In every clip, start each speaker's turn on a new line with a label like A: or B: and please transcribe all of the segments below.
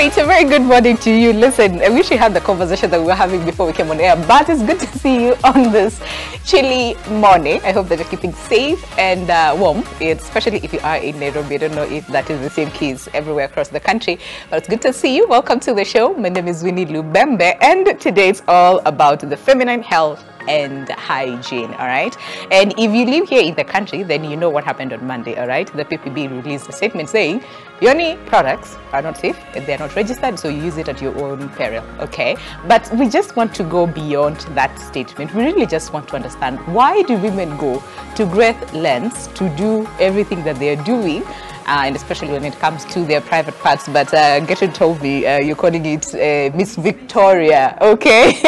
A: Right, a very good morning to you. Listen, I wish we had the conversation that we were having before we came on air, but it's good to see you on this chilly morning. I hope that you're keeping safe and warm, especially if you are in Nairobi. I don't know if that is the same case everywhere across the country, but it's good to see you. Welcome to the show. My name is Winnie Lubembe, and today it's all about the feminine health and hygiene. All right, and if you live here in the country, then you know what happened on Monday. All right, the PPB released a statement saying Yoni products are not safe and they're not registered, so you use it at your own peril. Okay, but we just want to go beyond that statement. We really just want to understand, why do women go to great lengths to do everything that they're doing, and especially when it comes to their private parts? But Gertrude told me you're calling it Miss Victoria. Okay.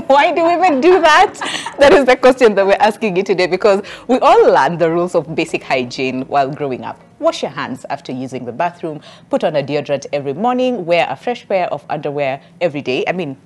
A: Why do women do that? That is the question that we're asking you today, because we all learn the rules of basic hygiene while growing up. Wash your hands after using the bathroom, put on a deodorant every morning, wear a fresh pair of underwear every day. I mean,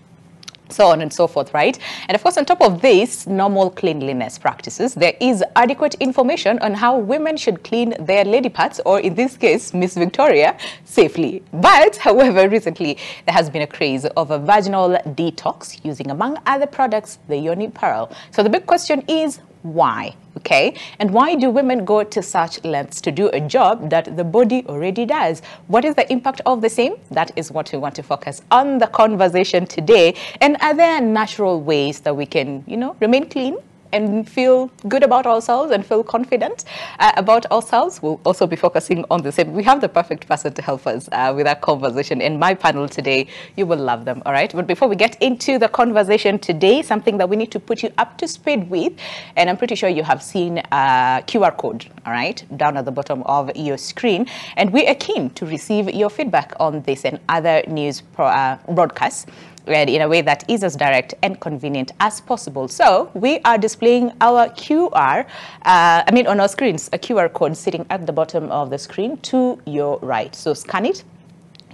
A: so on and so forth, right? And of course, on top of this, normal cleanliness practices, there is adequate information on how women should clean their lady parts, or in this case, Miss Victoria, safely. But, however, recently, there has been a craze of a vaginal detox using, among other products, the Yoni Pearl. So the big question is, why? Okay, and why do women go to such lengths to do a job that the body already does? What is the impact of the same? That is what we want to focus on the conversation today. And are there natural ways that we can, remain clean and feel good about ourselves and feel confident about ourselves? We'll also be focusing on the same. We have the perfect person to help us with our conversation. In my panel today, you will love them, all right? But before we get into the conversation today, something that we need to put you up to speed with, and I'm pretty sure you have seen a QR code, all right, down at the bottom of your screen. And we are keen to receive your feedback on this and other news broadcasts, and in a way that is as direct and convenient as possible. So we are displaying our QR, on our screens, a QR code sitting at the bottom of the screen to your right. So scan it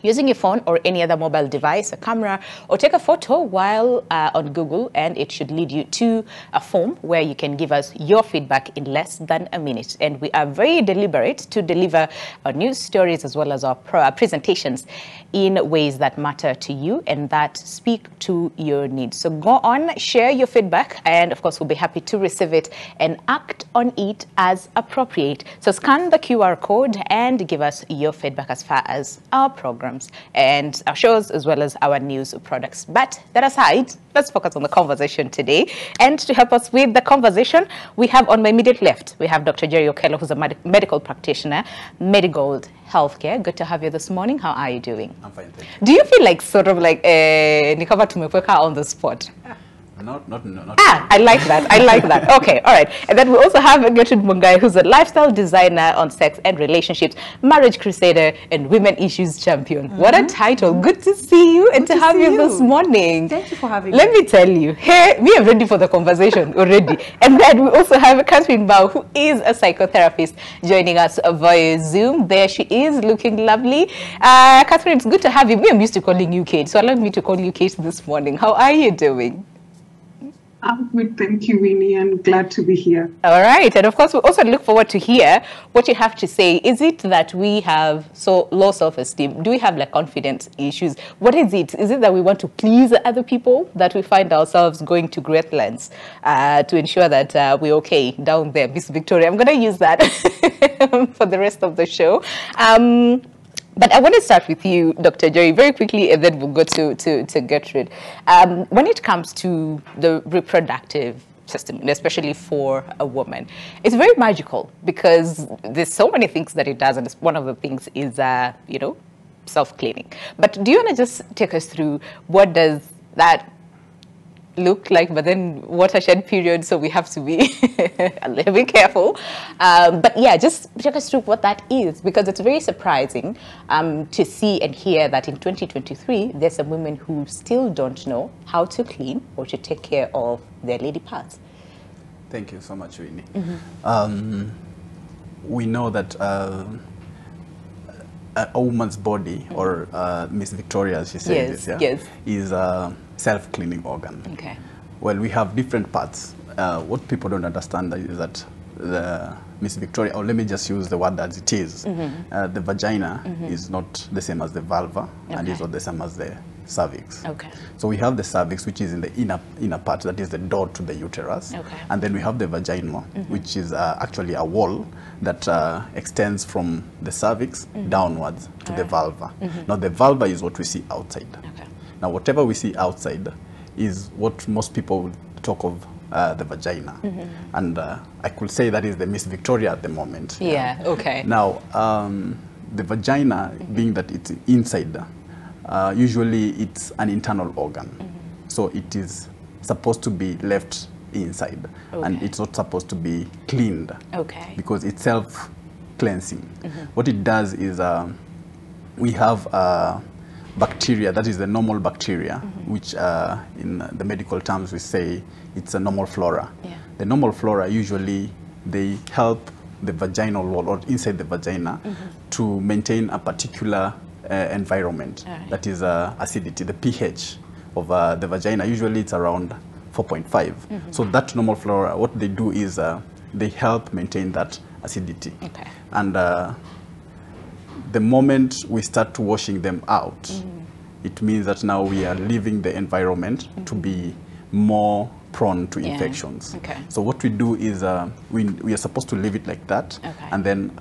A: using your phone or any other mobile device, a camera, or take a photo while on Google, and it should lead you to a form where you can give us your feedback in less than a minute. And we are very deliberate to deliver our news stories as well as our presentations in ways that matter to you and that speak to your needs. So go on, share your feedback, and of course we'll be happy to receive it and act on it as appropriate. So scan the QR code and give us your feedback as far as our program and our shows as well as our news products. But that aside, let's focus on the conversation today. And to help us with the conversation, we have on my immediate left, we have Dr. Jerry Okello, who's a medical practitioner, Medigold Healthcare. Good to have you this morning. How are you doing?
B: I'm fine, thank you.
A: Do you feel like sort of like Nikava tumepweka on the spot?
B: Not.
A: I like that. I like that. Okay, all right. And then we also have Gertrude Mungai, who's a lifestyle designer on sex and relationships, marriage crusader, and women issues champion. What a title. Good to see you and to have you this morning.
C: Thank you for having me.
A: Let me tell you, hey, we are ready for the conversation already. And then we also have Catherine Bao, who is a psychotherapist, joining us via Zoom. There she is, looking lovely. Catherine, it's good to have you. Me, I'm used to calling you Kate, so allow me to call you Kate this morning. How are you doing?
C: I'm good, thank you, Winnie, and glad to be here.
A: All right, and of course, we also look forward to hear what you have to say. Is it that we have so low self-esteem? Do we have like confidence issues? What is it? Is it that we want to please other people, that we find ourselves going to great lengths to ensure that we're okay down there? Miss Victoria, I'm going to use that for the rest of the show. But I want to start with you, Dr. Jerry, very quickly, and then we'll go to Gertrude. When it comes to the reproductive system, especially for a woman, it's very magical because there's so many things that it does, and one of the things is, self-cleaning. But do you want to just take us through what does that look like, but then watershed period, so we have to be a little bit careful. But yeah, just take us through what that is, because it's very surprising to see and hear that in 2023, there's some women who still don't know how to clean or to take care of their lady parts.
B: Thank you so much, Winnie. We know that a woman's body, or Miss Victoria, as she said, is a self-cleaning organ.
A: Okay.
B: Well, we have different parts. What people don't understand is that the Miss Victoria, or let me just use the word as it is, the vagina is not the same as the vulva, and is not the same as the cervix.
A: Okay.
B: So we have the cervix, which is in the inner part, that is the door to the uterus.
A: Okay.
B: And then we have the vagina, which is actually a wall that extends from the cervix downwards to the vulva. Now the vulva is what we see outside.
A: Okay.
B: Now whatever we see outside is what most people would talk of the vagina. And I could say that is the Miss Victoria at the moment.
A: Yeah, okay.
B: Now, the vagina, being that it's inside, usually it's an internal organ. So it is supposed to be left inside. And it's not supposed to be cleaned. Okay. Because it's self-cleansing. What it does is we have bacteria, that is the normal bacteria, which in the medical terms we say it's a normal flora. Yeah. The normal flora, usually they help the vaginal wall, or inside the vagina, to maintain a particular environment. That is acidity, the pH of the vagina. Usually it's around 4.5. So that normal flora, what they do is they help maintain that acidity. Okay. And the moment we start washing them out, it means that now we are leaving the environment to be more prone to infections. Okay. So what we do is we are supposed to leave it like that, and then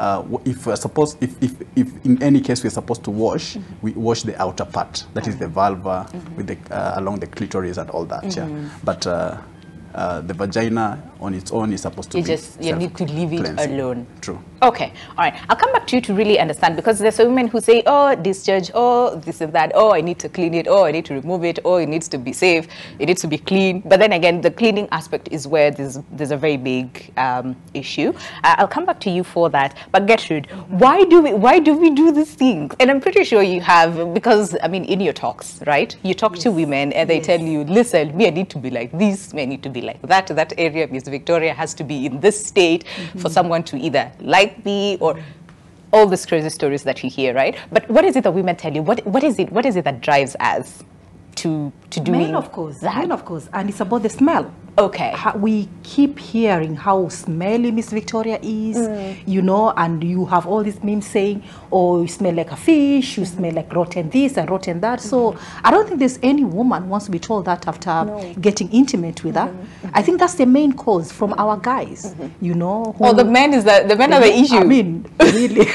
B: if we're supposed, if in any case we're supposed to wash, we wash the outer part, that is the vulva, with the along the clitoris and all that. But the vagina on its own is supposed to
A: you need to leave it alone.
B: True.
A: Okay. All right. I'll come back to you to really understand, because there's women who say, oh, discharge, oh, this and that, oh, I need to clean it, oh, I need to remove it, oh, it needs to be safe, it needs to be clean. But then again, the cleaning aspect is where there's a very big issue. I'll come back to you for that. But Gertrude, why do we do these things? And I'm pretty sure you have, because I mean, in your talks, right? You talk to women and they tell you, listen, me, I need to be like this, me, I need to be like that. That area, Miss Victoria has to be in this state for someone to either like me, or all these crazy stories that you hear, right? But what is it that women tell you? What is it that drives us to doing
D: men, of course, that? Men, of course, and it's about the smell.
A: Okay.
D: We keep hearing how smelly Miss Victoria is, you know, and you have all these memes saying, oh, you smell like a fish, you smell like rotten this and rotten that. So I don't think there's any woman wants to be told that after getting intimate with her. I think that's the main cause from our guys, you know.
A: Oh, the men are the issue.
D: I mean, really.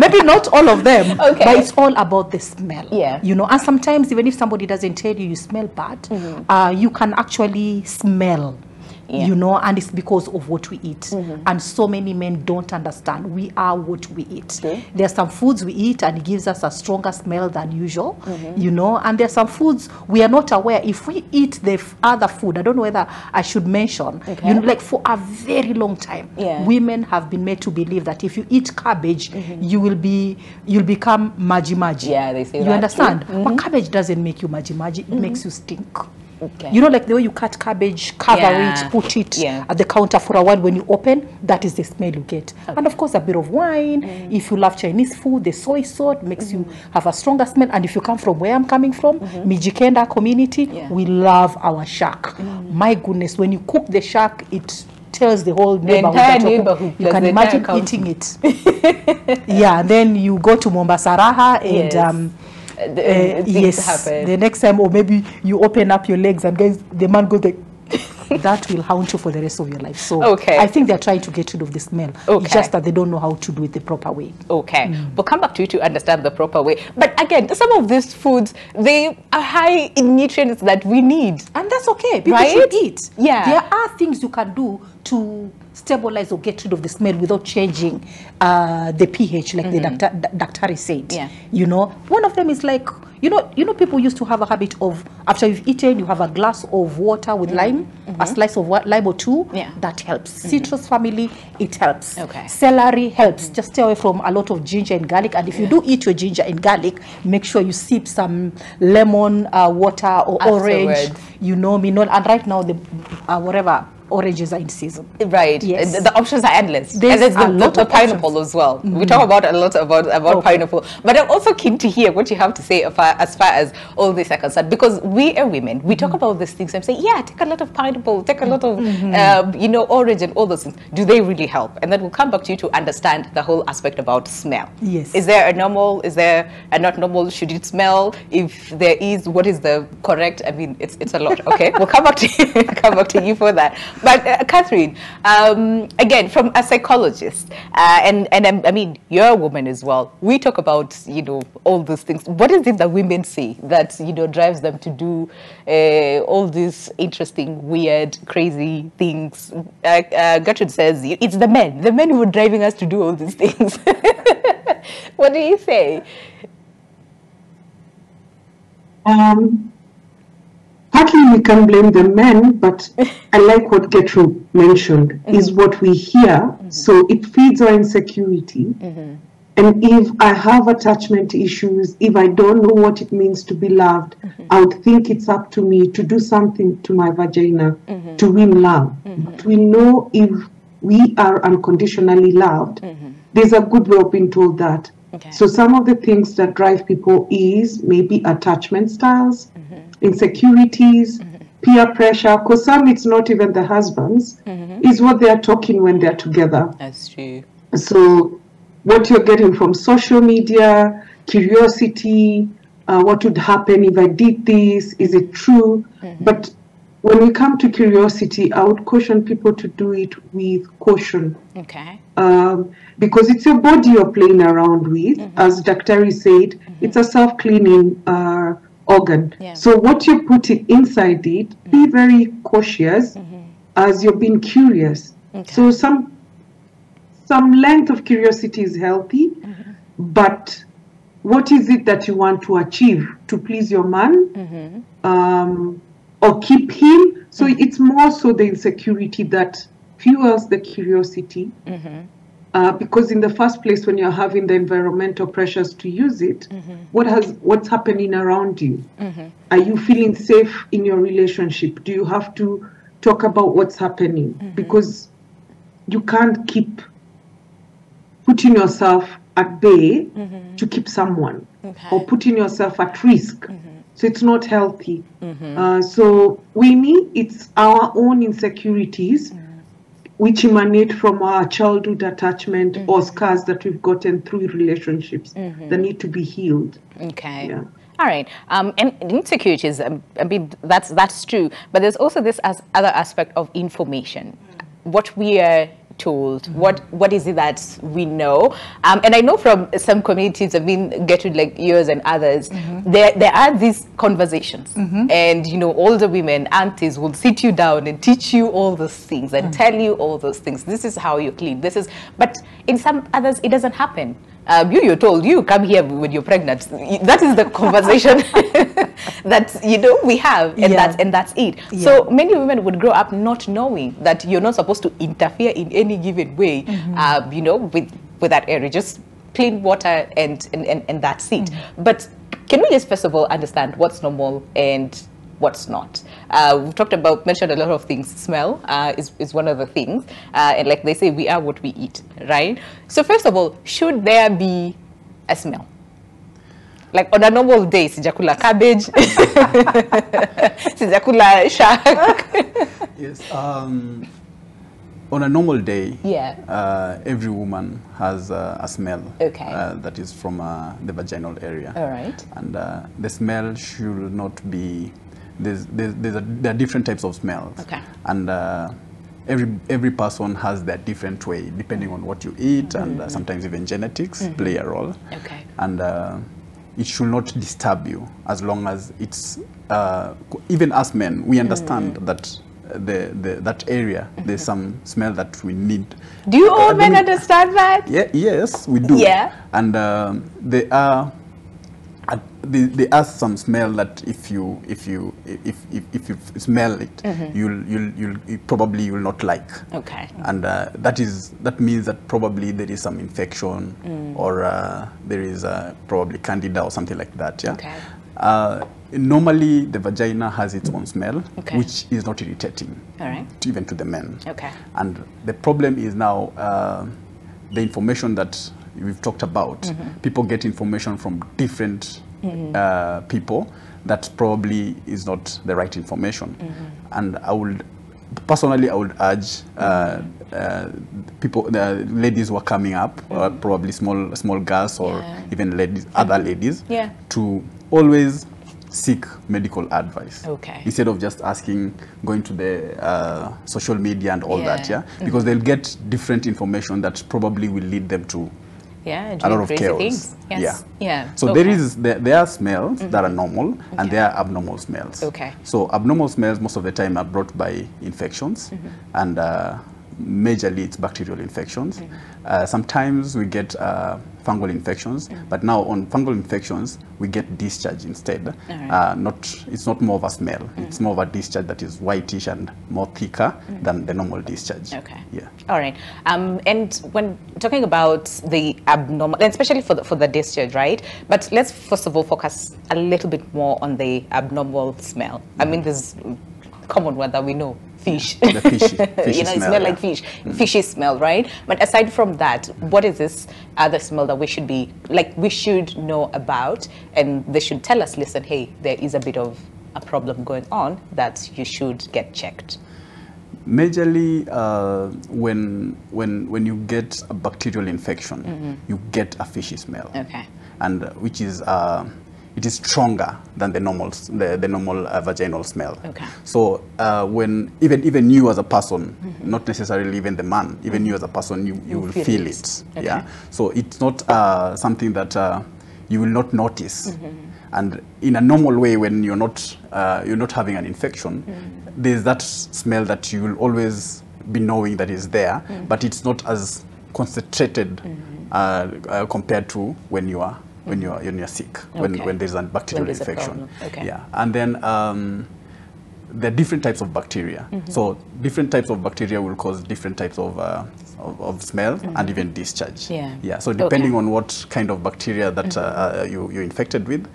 D: Maybe not all of them, but it's all about the smell. Yeah. You know, and sometimes even if somebody doesn't tell you you smell bad, you can actually smell, you know, and it's because of what we eat. And so many men don't understand. We are what we eat. There are some foods we eat and it gives us a stronger smell than usual, you know, and there are some foods we are not aware. If we eat the other food, I don't know whether I should mention, you know, like for a very long time, women have been made to believe that if you eat cabbage, you'll become maji-maji. Yeah, they say that. You understand? But cabbage doesn't make you maji-maji, it makes you stink. Okay. You know, like the way you cut cabbage, cover it, put it at the counter for a while. When you open, that is the smell you get. And of course, a bit of wine. If you love Chinese food, the soy sauce makes you have a stronger smell. And if you come from where I'm coming from, Mijikenda community, we love our shark. My goodness, when you cook the shark, it tells the whole neighborhood. You can imagine eating it. Yeah, and then you go to Mombasa Raha and yes, the next time, or maybe you open up your legs and guys, the man goes like, that will haunt you for the rest of your life. So I think they're trying to get rid of the smell. It's just that they don't know how to do it the proper way.
A: We'll come back to you to understand the proper way. But again, some of these foods, they are high in nutrients that we need.
D: And that's okay, because you eat. Yeah. There are things you can do to stabilize or get rid of the smell without changing the pH, like the doctor said. You know, one of them is like you know, people used to have a habit of, after you've eaten, you have a glass of water with lime, a slice of lime or two.
A: Yeah.
D: That helps. Citrus family, it helps.
A: Okay.
D: Celery helps. Just stay away from a lot of ginger and garlic. And if you do eat your ginger and garlic, make sure you sip some lemon water or orange. You know, and right now the whatever oranges are in season.
A: Right.
D: Yes.
A: The options are endless.
D: There's
A: and there's
D: a lot
A: the
D: of
A: pineapple as well. We talk about a lot about pineapple. But I'm also keen to hear what you have to say as far as all this are concerned. Because we are women, we talk about these things and say, yeah, take a lot of pineapple, take a lot of, you know, orange and all those things. Do they really help? And then we'll come back to you to understand the whole aspect about smell.
D: Yes.
A: Is there a normal? Is there a not normal? Should it smell? If there is, what is the correct? I mean, it's a lot. Okay, we'll come back to you for that. But Catherine, again, from a psychologist, and I mean, you're a woman as well. We talk about, you know, all those things. What is it that women say that, you know, drives them to do all these interesting, weird, crazy things? Gertrude says it's the men who are driving us to do all these things. What do you say?
C: Partly we can blame the men, but I like what Gertrude mentioned, is what we hear. So it feeds our insecurity. And if I have attachment issues, if I don't know what it means to be loved, I would think it's up to me to do something to my vagina to win love. But we know if we are unconditionally loved, there's a good way of being told that.
A: Okay.
C: So some of the things that drive people is maybe attachment styles, insecurities, peer pressure, because some it's not even the husbands, is what they are talking when they're together.
A: That's true.
C: So what you're getting from social media, curiosity, what would happen if I did this, is it true? But when we come to curiosity, I would caution people to do it with caution.
A: Okay.
C: Because it's your body you're playing around with. As Dr. said, it's a self-cleaning organ.
A: Yeah.
C: So what you're putting inside it, be very cautious as you're being curious.
A: Okay.
C: So some length of curiosity is healthy, but what is it that you want to achieve? To please your man or keep him? So it's more so the insecurity that fuels the curiosity. Because in the first place, when you're having the environmental pressures to use it, what's happening around you? Are you feeling safe in your relationship? Do you have to talk about what's happening? Because you can't keep putting yourself at bay to keep someone, or putting yourself at risk. So it's not healthy. So it's our own insecurities which emanate from our childhood attachment or scars that we've gotten through relationships that need to be healed.
A: Okay.
C: Yeah.
A: All right. And insecurities, I mean, that's true. But there's also this other aspect of information. What we are told, what is it that we know? And I know from some communities, I mean, Gertrude, like yours and others, there are these conversations. And, you know, older women, aunties will sit you down and teach you all those things and tell you all those things. This is how you clean. But in some others, it doesn't happen. You're told, you come here when you're pregnant. That is the conversation that, you know, we have, and that's it.
D: Yeah.
A: So many women would grow up not knowing that you're not supposed to interfere in any given way, you know, with that area. Just clean water and that's it. But can we just first of all understand what's normal and what's not? We've mentioned a lot of things. Smell is one of the things. And like they say, we are what we eat, right? So first of all, should there be a smell? Like on a normal day, sijakula cabbage, sijakula shark.
B: Yes. On a normal day, every woman has a smell that is from the vaginal area.
A: All right.
B: And the smell should not be... There are different types of smells.
A: Okay.
B: And every person has their different way, depending on what you eat, and sometimes even genetics play a role.
A: Okay.
B: And it should not disturb you, as long as it's... even as men, we understand that that area, there's some smell that we need.
A: Do you all men understand that?
B: Yeah, yes, we do.
A: Yeah.
B: And there are there are some smell that if you smell it, you probably will not like.
A: Okay.
B: And that means that probably there is some infection, or there is probably candida or something like that. Yeah.
A: Okay.
B: Normally, the vagina has its own smell,
A: okay.
B: which is not irritating,
A: all right,
B: even to the men.
A: Okay.
B: And the problem is now the information that we've talked about. People get information from different people that probably is not the right information. And I would personally, I would urge people, ladies who are coming up, or probably small girls, or even ladies, other ladies, to always seek medical advice.
A: Okay.
B: Instead of just going to the social media and all that, because they'll get different information that probably will lead them to a lot of chaos.
A: Things. Yes.
B: So there are smells that are normal, and there are abnormal smells.
A: Okay.
B: So abnormal smells most of the time are brought by infections, and majorly it's bacterial infections. Sometimes we get fungal infections, but now on fungal infections we get discharge instead. It's not more of a smell. It's more of a discharge that is whitish and more thicker than the normal discharge.
A: Okay.
B: Yeah.
A: All right. And when talking about the abnormal, and especially for the discharge, right? But let's first of all focus a little bit more on the abnormal smell. I mean, there's common one that we know. Fish. The fishy
B: smell,
A: it smells like fish. Fishy smell, right? But aside from that, what is this other smell that we should know about, and they should tell us, listen, hey, there is a bit of a problem going on that you should get checked?
B: Majorly, when you get a bacterial infection, you get a fishy smell.
A: Okay.
B: And which is it is stronger than the normal vaginal smell.
A: Okay.
B: So when even you as a person, not necessarily even the man, even you as a person, you will feel it.
A: Okay.
B: Yeah. So it's not something that you will not notice. And in a normal way, when you're not having an infection, there's that smell that you will always be knowing that is there, but it's not as concentrated compared to when you're sick, when there's a bacterial infection.
A: Okay.
B: Yeah. And then there are different types of bacteria. So different types of bacteria will cause different types of smell and even discharge. Yeah. So depending on what kind of bacteria that you're infected with,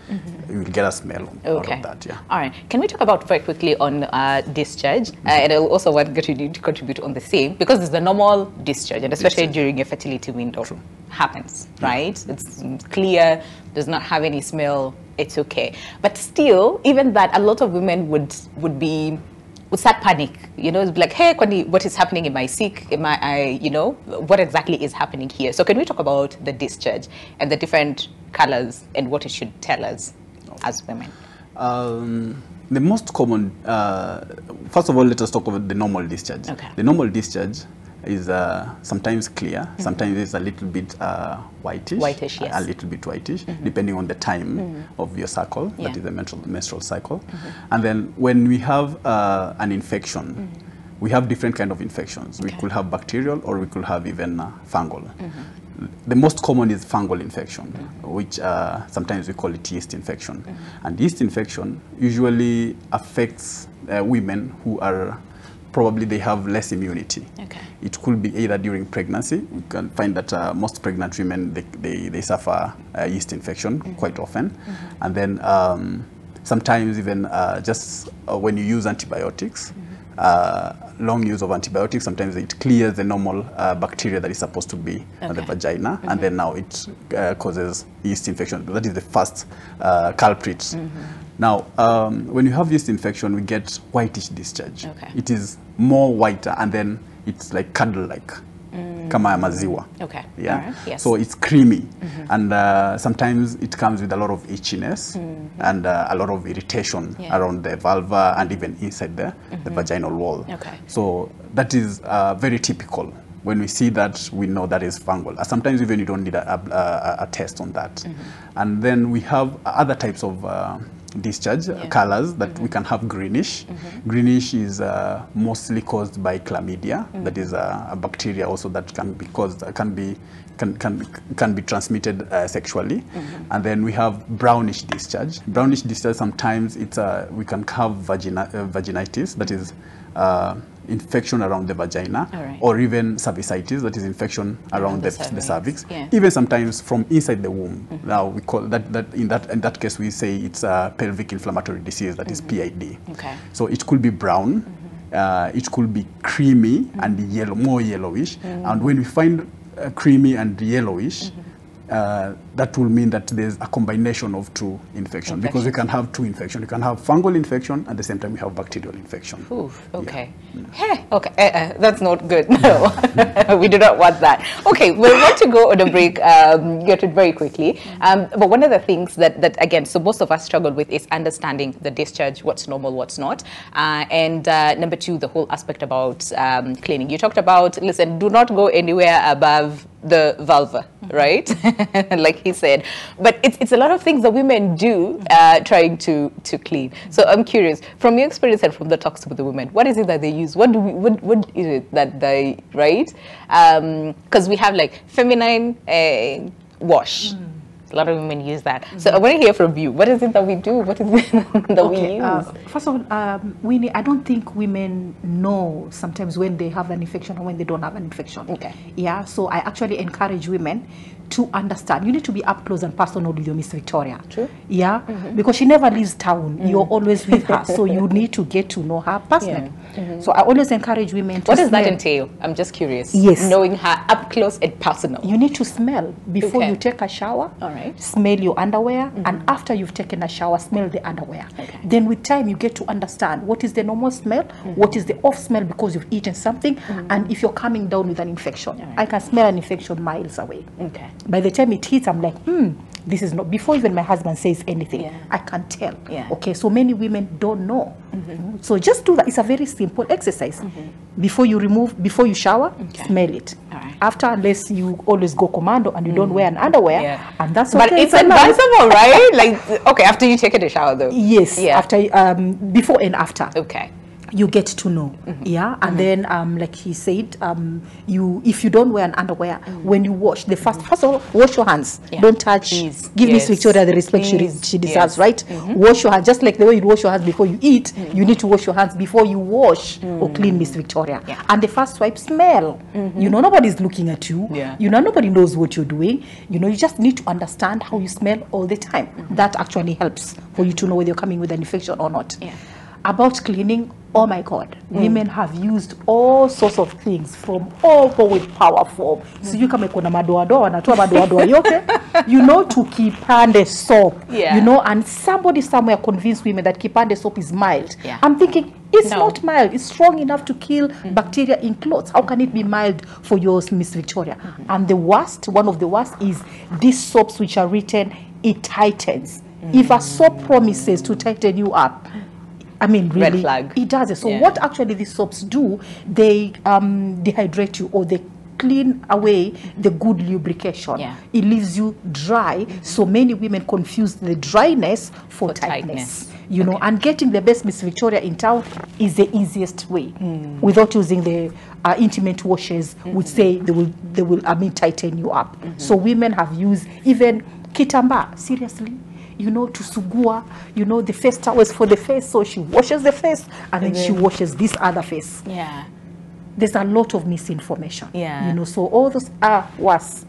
B: you will get a smell out of that. Yeah.
A: All right. Can we talk about very quickly on discharge? And I also want you to contribute on the same, because there's the normal discharge, and especially during your fertility window. True. Happens, right? It's clear, does not have any smell, it's okay. But still, even that, a lot of women would start panic. It's like, hey, what is happening? Am I sick? What exactly is happening here? So can we talk about the discharge and the different colors and what it should tell us as women?
B: The most common, first of all, let us talk about the normal discharge.
A: Okay.
B: The normal discharge is sometimes clear, sometimes it's a little bit whitish,
A: yes.
B: a little bit whitish, depending on the time of your cycle, that is the menstrual cycle. And then when we have an infection, we have different kind of infections. We could have bacterial, or we could have even fungal. The most common is fungal infection, which sometimes we call it yeast infection. And yeast infection usually affects women who are probably they have less immunity. Okay. It could be either during pregnancy. We can find that most pregnant women, they suffer yeast infection quite often. And then sometimes even just when you use antibiotics, long use of antibiotics, sometimes it clears the normal bacteria that is supposed to be in the vagina, and then now it causes yeast infection. That is the first culprit. Now, when you have yeast infection, we get whitish discharge. Okay. It is more whiter, and then it's like curdle-like, kama ya maziwa.
A: Okay.
B: Yeah.
A: Right. Yes.
B: So it's creamy, and sometimes it comes with a lot of itchiness and a lot of irritation around the vulva and even inside the vaginal wall. Okay. So that is very typical. When we see that, we know that is fungal. Sometimes even you don't need a test on that. And then we have other types of discharge colors that we can have greenish. Greenish is mostly caused by chlamydia. That is a bacteria also that can be caused, can be transmitted sexually. And then we have brownish discharge. Brownish discharge, sometimes it's we can have vaginitis, that is infection around the vagina, or even cervicitis, that is infection around the cervix. Even sometimes from inside the womb. Now we call in that case we say it's a pelvic inflammatory disease, that is PID. So it could be brown, it could be creamy and yellow, more yellowish. And when we find creamy and yellowish, that will mean that there's a combination of two infections, because we can have two infections. You can have fungal infection at the same time we have bacterial infection.
A: Oof, okay. Hey, okay, that's not good. No, we do not want that. Okay, we want to go on a break, get it very quickly. But one of the things that again, so most of us struggle with is understanding the discharge, what's normal, what's not. And number two, the whole aspect about cleaning. You talked about, listen, do not go anywhere above the vulva, right? Like he said, but it's a lot of things that women do trying to clean. So I'm curious, from your experience and from the talks with the women, what is it that they use? What is it that they, right? Because we have like feminine wash. A lot of women use that. So I want to hear from you. What is it that we do? What is it that we use?
D: First of all, I don't think women know sometimes when they have an infection or when they don't have an infection. Yeah, so I actually encourage women to understand. You need to be up close and personal with your Miss Victoria.
A: True.
D: Yeah, because she never leaves town. You're always with her, so you need to get to know her personally. So I always encourage women to
A: What does that entail? I'm just curious.
D: Yes.
A: Knowing her up close and personal.
D: You need to smell before you take a shower.
A: All right.
D: Smell your underwear, and after you've taken a shower, smell the underwear. Then with time, you get to understand what is the normal smell, what is the off smell because you've eaten something, and if you're coming down with an infection. I can smell an infection miles away. By the time it hits, I'm like, this is not, before even my husband says anything, I can tell. Okay, so many women don't know. So just do that. It's a very simple exercise. Before you shower, smell it. After, unless you always go commando and you don't wear an underwear, and that's okay.
A: But it's advisable, right? Like, okay, after you take a shower though.
D: Yes, after, before and after.
A: Okay.
D: You get to know, and then like he said, if you don't wear an underwear, when you wash, first of all, wash your hands. Don't touch. Give Miss Victoria the respect she deserves, right? Wash your hands, just like the way you wash your hands before you eat. You need to wash your hands before you wash or clean Miss Victoria. And the first swipe, smell. You know, nobody's looking at you. You know, nobody knows what you're doing. You know, you just need to understand how you smell all the time. That actually helps for you to know whether you're coming with an infection or not. About cleaning, oh my God, women have used all sorts of things from all with power form. So you come kuna madoadoa wanatoa madoadoa yote, you know, to kipande soap. You know, and somebody somewhere convinced women that kipande soap is mild. I'm thinking, it's not mild. It's strong enough to kill bacteria in clothes. How can it be mild for yours, Miss Victoria? And the worst, one of the worst, is these soaps which are written, it tightens. If a soap promises to tighten you up, I mean, really, red flag. It does it. So what actually these soaps do, they dehydrate you, or they clean away the good lubrication. It leaves you dry. So many women confuse the dryness for tightness. You know, and getting the best Miss Victoria in town is the easiest way, without using the intimate washes. Would say they will tighten you up. So women have used even kitamba, seriously. You know, to sugua, you know, the face towels for the face. So she washes the face and then she washes this other face. There's a lot of misinformation. You know, so all those was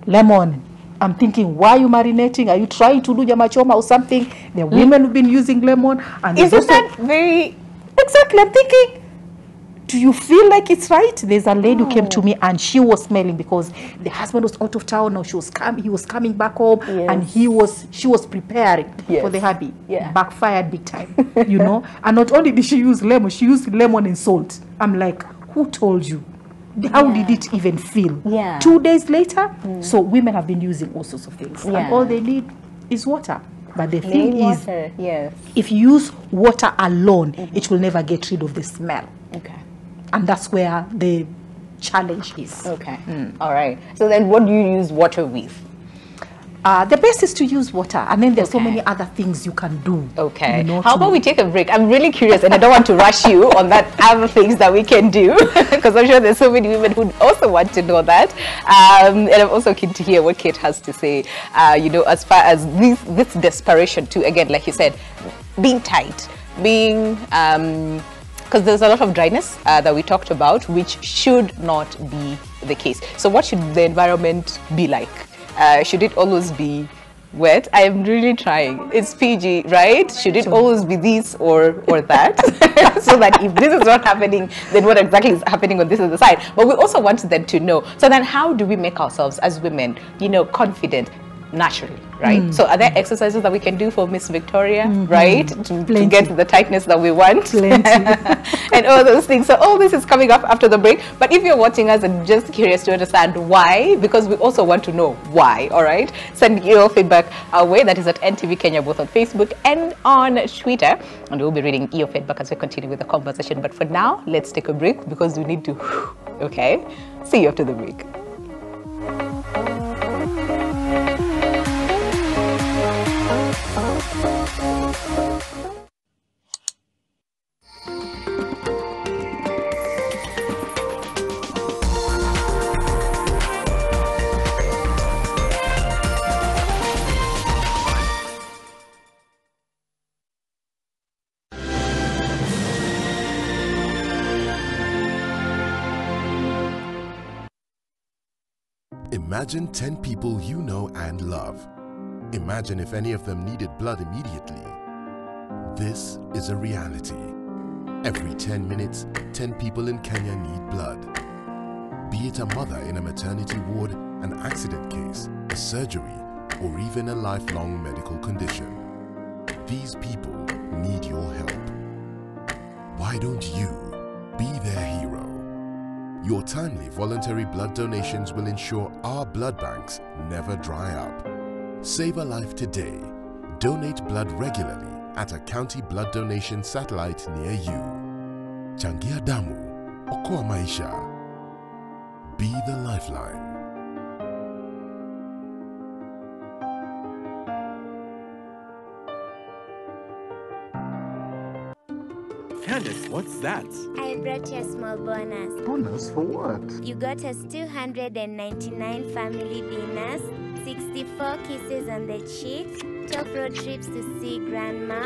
D: lemon. I'm thinking, why are you marinating? Are you trying to do jamachoma or something? The women have been using lemon. And
A: isn't that very...
D: Exactly, I'm thinking, do you feel like it's right? There's a lady who came to me and she was smelling because the husband was out of town. Now he was coming back home, and she was preparing for the hubby. Backfired big time, you know. And not only did she use lemon, she used lemon and salt. I'm like, who told you? How did it even feel? 2 days later, so women have been using all sorts of things, and all they need is water. But the thing is, if you use water alone, it will never get rid of the smell. And that's where the challenge is.
A: All right. So then what do you use water with?
D: The best is to use water, and then there's so many other things you can do.
A: Okay.
D: You know,
A: how about we take a break? I'm really curious, and I don't want to rush you on that other things that we can do, because I'm sure there's so many women who also want to know that. And I'm also keen to hear what Kate has to say, you know, as far as this desperation to, again, like you said, being tight, being... because there's a lot of dryness that we talked about, which should not be the case. So what should the environment be like? Should it always be wet? I am really trying. It's PG, right? Should it always be this or that? So that if this is not happening, then what exactly is happening on this other side? But we also want them to know. So then how do we make ourselves as women, you know, confident naturally, right? So are there exercises that we can do for Miss Victoria, right? To get the tightness that we want? And all those things. So all this is coming up after the break. But if you're watching us and just curious to understand why, because we also want to know why, all right? Send your feedback our way. That is at NTV Kenya, both on Facebook and on Twitter. And we'll be reading your feedback as we continue with the conversation. But for now, let's take a break because we need to, okay? See you after the break.
E: Imagine 10 people you know and love. Imagine if any of them needed blood immediately. This is a reality. Every 10 minutes, 10 people in Kenya need blood. Be it a mother in a maternity ward, an accident case, a surgery, or even a lifelong medical condition. These people need your help. Why don't you be their hero? Your timely voluntary blood donations will ensure our blood banks never dry up. Save a life today. Donate blood regularly at a county blood donation satellite near you. Changia damu, okoa maisha. Be the lifeline.
F: Candace, what's that?
G: I brought you a small bonus.
F: Bonus for what?
G: You got us 299 family dinners, 64 kisses on the cheek, 12 road trips to see grandma,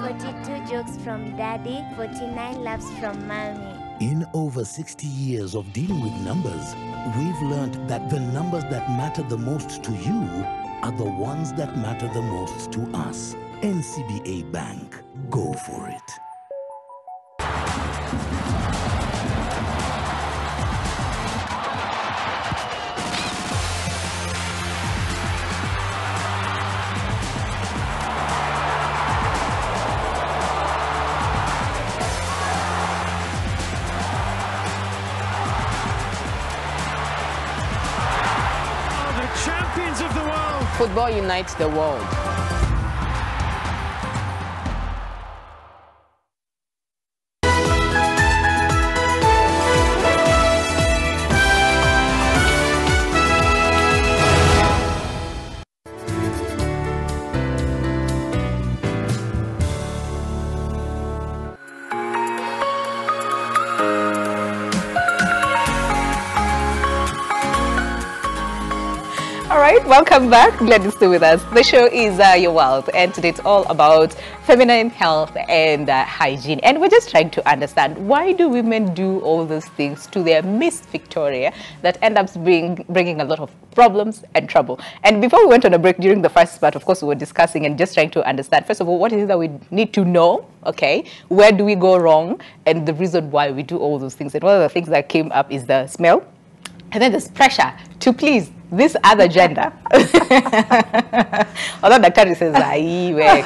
G: 42 jokes from daddy, 49 laughs from mommy.
H: In over 60 years of dealing with numbers, we've learned that the numbers that matter the most to you are the ones that matter the most to us. NCBA Bank. Go for it.
I: Football unites the world.
A: Welcome back. Glad you're still with us. The show is Your World, and today it's all about feminine health and hygiene. And we're just trying to understand, why do women do all these things to their Miss Victoria that end up bringing a lot of problems and trouble? And before we went on a break, during the first part, of course, we were discussing and just trying to understand, first of all, what is it that we need to know? Okay, where do we go wrong? And the reason why we do all those things. And one of the things that came up is the smell. And then there's pressure to please this other gender. Although the country says,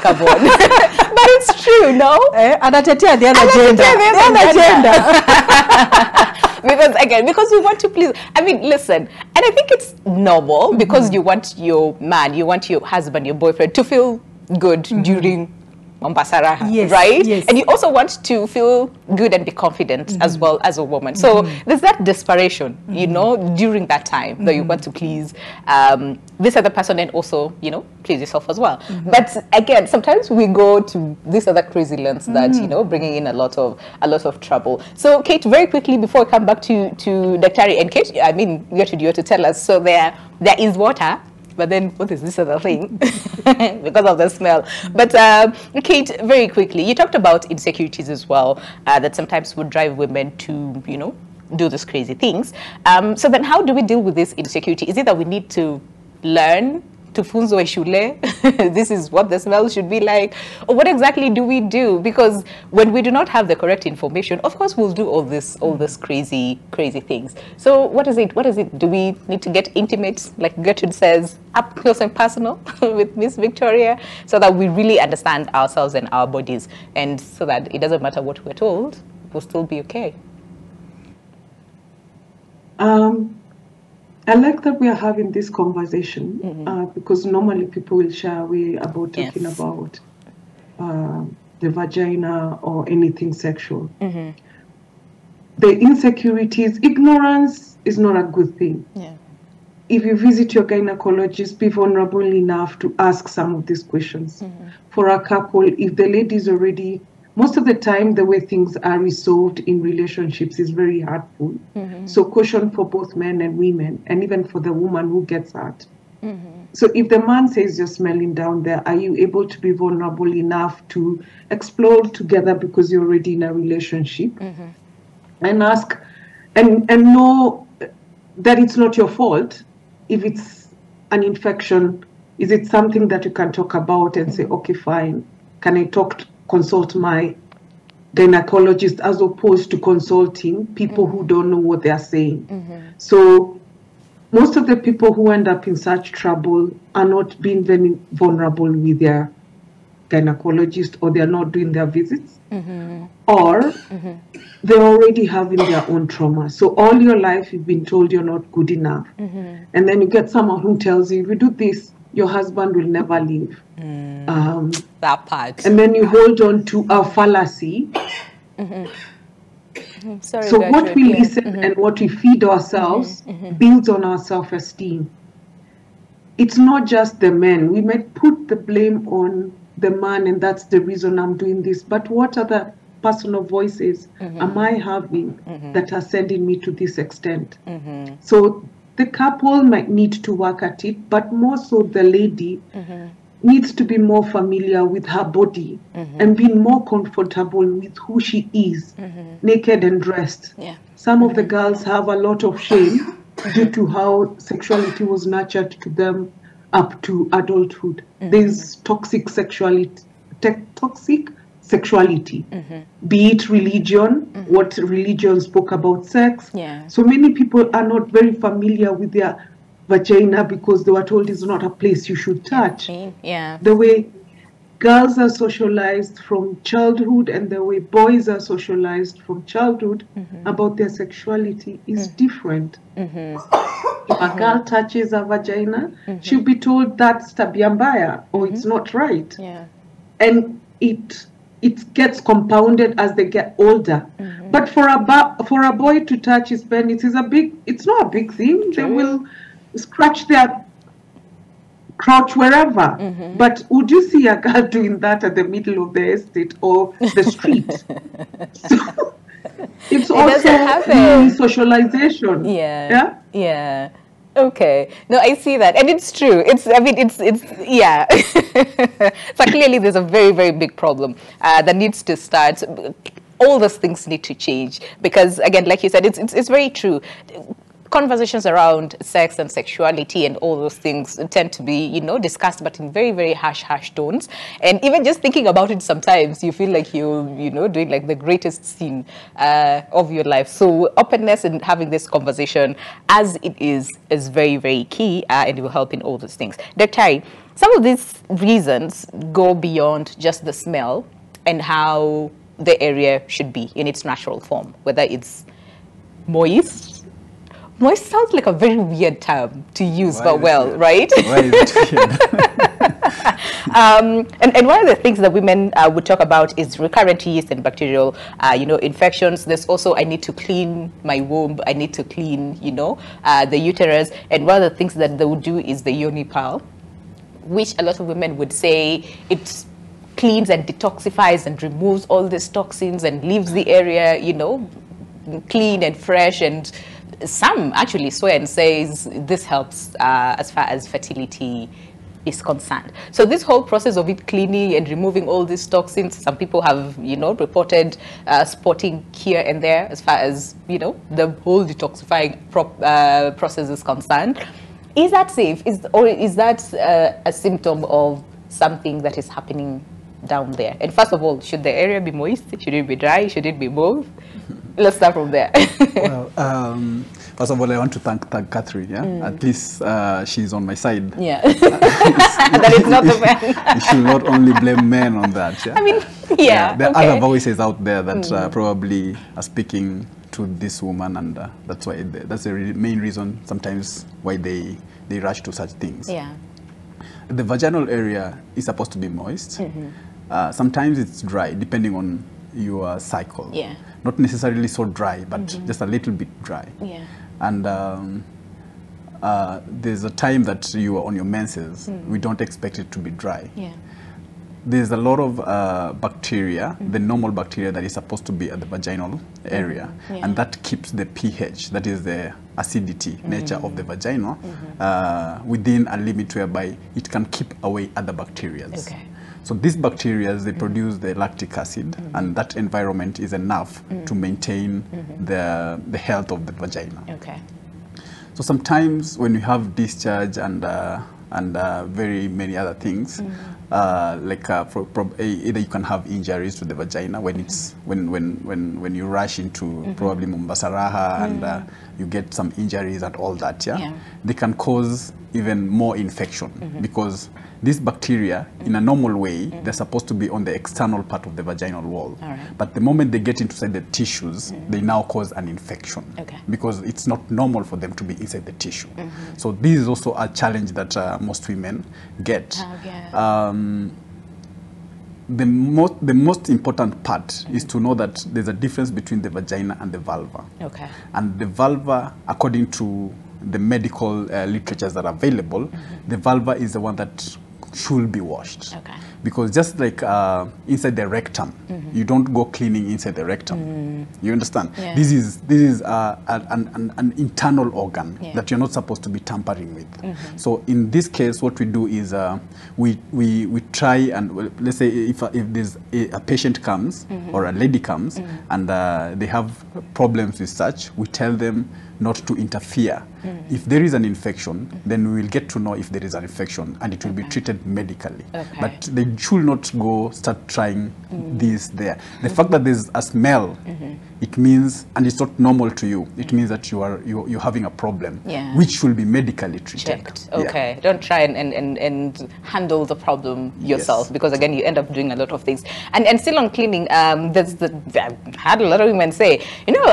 A: come on. But it's true, no?
D: Anatetea the other gender.
A: Because we want to please. I mean, listen, and I think it's normal because you want your man, you want your husband, your boyfriend to feel good during Mombasa Raha,
D: Yes,
A: right?
D: yes.
A: And you also want to feel good and be confident as well as a woman. So there's that desperation, you know, during that time that you want to please this other person and also, you know, please yourself as well. But again, sometimes we go to this other crazy lengths that, you know, bringing in a lot of trouble. So Kate, very quickly before we come back to Daktari, and Kate, I mean, we to you to tell us. So there is water. But then, what is this other thing? Because of the smell. But Kate, very quickly, you talked about insecurities as well, that sometimes would drive women to, you know, do these crazy things. So then how do we deal with this insecurity? Is it that we need to learn to funzwe shule? This is what the smell should be like? Or what exactly do we do? Because when we do not have the correct information, of course we'll do all this crazy things. So what is it? Do we need to get intimate, like Gertrude says, up close and personal with Miss Victoria, so that we really understand ourselves and our bodies, and so that it doesn't matter what we're told, we'll still be okay?
C: I like that we are having this conversation because normally people will shy away about talking about the vagina or anything sexual. The insecurities, ignorance is not a good thing. If you visit your gynecologist, be vulnerable enough to ask some of these questions. For a couple, if the lady is already, most of the time, the way things are resolved in relationships is very hurtful. So caution for both men and women, and even for the woman who gets hurt. So if the man says you're smelling down there, are you able to be vulnerable enough to explore together because you're already in a relationship? And ask, and know that it's not your fault. If it's an infection, is it something that you can talk about and say, okay, fine, can I consult my gynecologist, as opposed to consulting people who don't know what they're saying. So most of the people who end up in such trouble are not being very vulnerable with their gynecologist, or they're not doing their visits, or they're already having their own trauma. So all your life you've been told you're not good enough. And then you get someone who tells you, if you do this, your husband will never leave.
A: That part.
C: And then you hold on to a fallacy.
A: Sorry,
C: so what we listen and what we feed ourselves builds on our self-esteem. It's not just the men. We might put the blame on the man, and that's the reason I'm doing this. But what other personal voices am I having that are sending me to this extent? So the couple might need to work at it, but more so the lady needs to be more familiar with her body and be more comfortable with who she is, naked and dressed. Some of the girls have a lot of shame due to how sexuality was nurtured to them up to adulthood. There's toxic sexuality, be it religion, what religion spoke about sex. So many people are not very familiar with their vagina because they were told it's not a place you should touch. The way girls are socialized from childhood and the way boys are socialized from childhood about their sexuality is different. If a girl touches a vagina, she'll be told that's tabia mbaya, or it's not right. And it gets compounded as they get older. But for a boy to touch his penis is it's not a big thing. They will scratch their crotch wherever. But would you see a girl doing that at the middle of the estate or the street? So it's also socialization.
A: Yeah. Okay. No, I see that. And it's true. Yeah. So clearly there's a very, very big problem that needs to start. All those things need to change because, again, like you said, it's very true. Conversations around sex and sexuality and all those things tend to be, discussed, but in very, very harsh tones. And even just thinking about it sometimes, you feel like you're, doing like the greatest sin of your life. So openness and having this conversation as it is very, very key, and it will help in all those things. Dr. Some of these reasons go beyond just the smell and how the area should be in its natural form, whether it's moist. Moist sounds like a very weird term to use, but well, right?
B: Why is it weird?
A: And one of the things that women would talk about is recurrent yeast and bacterial, infections. There's also, I need to clean my womb. I need to clean, the uterus. And one of the things that they would do is the yoni pal, which a lot of women would say it cleans and detoxifies and removes all these toxins and leaves the area, clean and fresh. And some actually swear and says this helps as far as fertility is concerned. So this whole process of it cleaning and removing all these toxins, some people have, reported spotting here and there as far as, the whole detoxifying process is concerned. Is that safe? Or is that a symptom of something that is happening down there? And first of all, should the area be moist? Should it be dry? Should it be both? Let's start from there.
B: Well, first of all, I want to thank Catherine. Yeah, at least she's on my side.
A: Yeah, that is not the man.
B: You should not only blame men on that. Yeah?
A: I mean, yeah.
B: There are other voices out there that probably are speaking to this woman, and that's why that's the main reason sometimes why they rush to such things.
A: Yeah.
B: The vaginal area is supposed to be moist. Sometimes it's dry, depending on your cycle.
A: Yeah.
B: Not necessarily so dry, but just a little bit dry.
A: Yeah.
B: And there's a time that you are on your menses. We don't expect it to be dry.
A: Yeah.
B: There's a lot of bacteria, the normal bacteria that is supposed to be at the vaginal area, and that keeps the pH, that is the acidity nature of the vagina, within a limit whereby it can keep away other bacteria.
A: Okay.
B: So these bacteria, they produce the lactic acid, and that environment is enough to maintain the health of the vagina.
A: Okay.
B: So sometimes when you have discharge and very many other things, either you can have injuries to the vagina when it's when you rush into probably Mombasa Raha and you get some injuries and all that. Yeah, they can cause even more infection because these bacteria, in a normal way, they're supposed to be on the external part of the vaginal wall. But the moment they get inside the tissues, they now cause an infection because it's not normal for them to be inside the tissue. So this is also a challenge that most women get. The most important part is to know that there's a difference between the vagina and the vulva.
A: Okay.
B: And the vulva, according to the medical literatures that are available, the vulva is the one that should be washed.
A: Okay.
B: Because just like inside the rectum, you don't go cleaning inside the rectum. You understand?
A: Yeah.
B: This is an internal organ that you're not supposed to be tampering with. So in this case, what we do is we try and let's say if there's a patient comes or a lady comes and they have problems with such, we tell them not to interfere. If there is an infection, then we will get to know if there is an infection and it will be treated medically. But they should not go start trying this there. The fact that there's a smell, it means, and it's not normal to you, it means that you're having a problem, which should be medically treated.
A: Checked. Okay. Don't try and handle the problem yourself because again you end up doing a lot of things. And still on cleaning, I've had a lot of women say,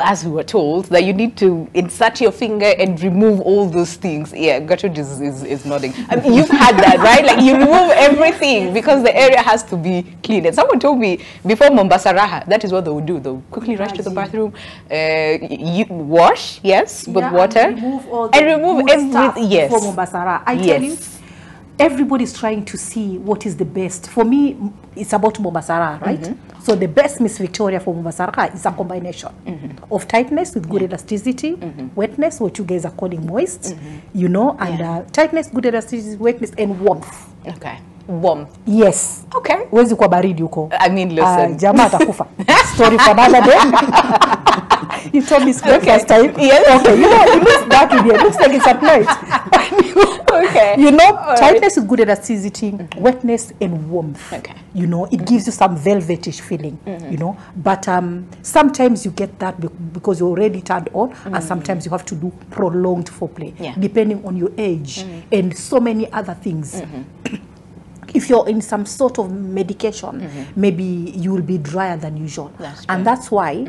A: as we were told, that you need to insert your finger and remove all those things. Yeah, Gertrude is nodding. I mean, you've had that, right? Like you remove everything because the area has to be clean. And someone told me before Mombasa Raha, that is what they would do. They'll quickly rush to the bathroom, you wash, with water,
D: and remove everything.
A: Yes.
D: For Mombasa Raha. I tell you, everybody's trying to see what is the best. For me, it's about Mombasa Raha, right? So the best Miss Victoria for Mombasa Raha is a combination of tightness with good elasticity, wetness, what you guys are calling moist, and tightness, good elasticity, wetness, and warmth.
A: Okay. Warmth.
D: Yes.
A: Okay.
D: Wezi kwa baridi huko.
A: I mean, listen.
D: Jamaa atakufa. Story for another day. You told me first time.
A: Yes.
D: Okay. It looks dark in here. It looks like it's at night.
A: Okay.
D: Tightness with good elasticity, wetness, and warmth.
A: Okay.
D: It gives you some velvetish feeling. But sometimes you get that because you're already turned on, and sometimes you have to do prolonged foreplay, depending on your age and so many other things. If you're in some sort of medication, maybe you will be drier than usual. And that's why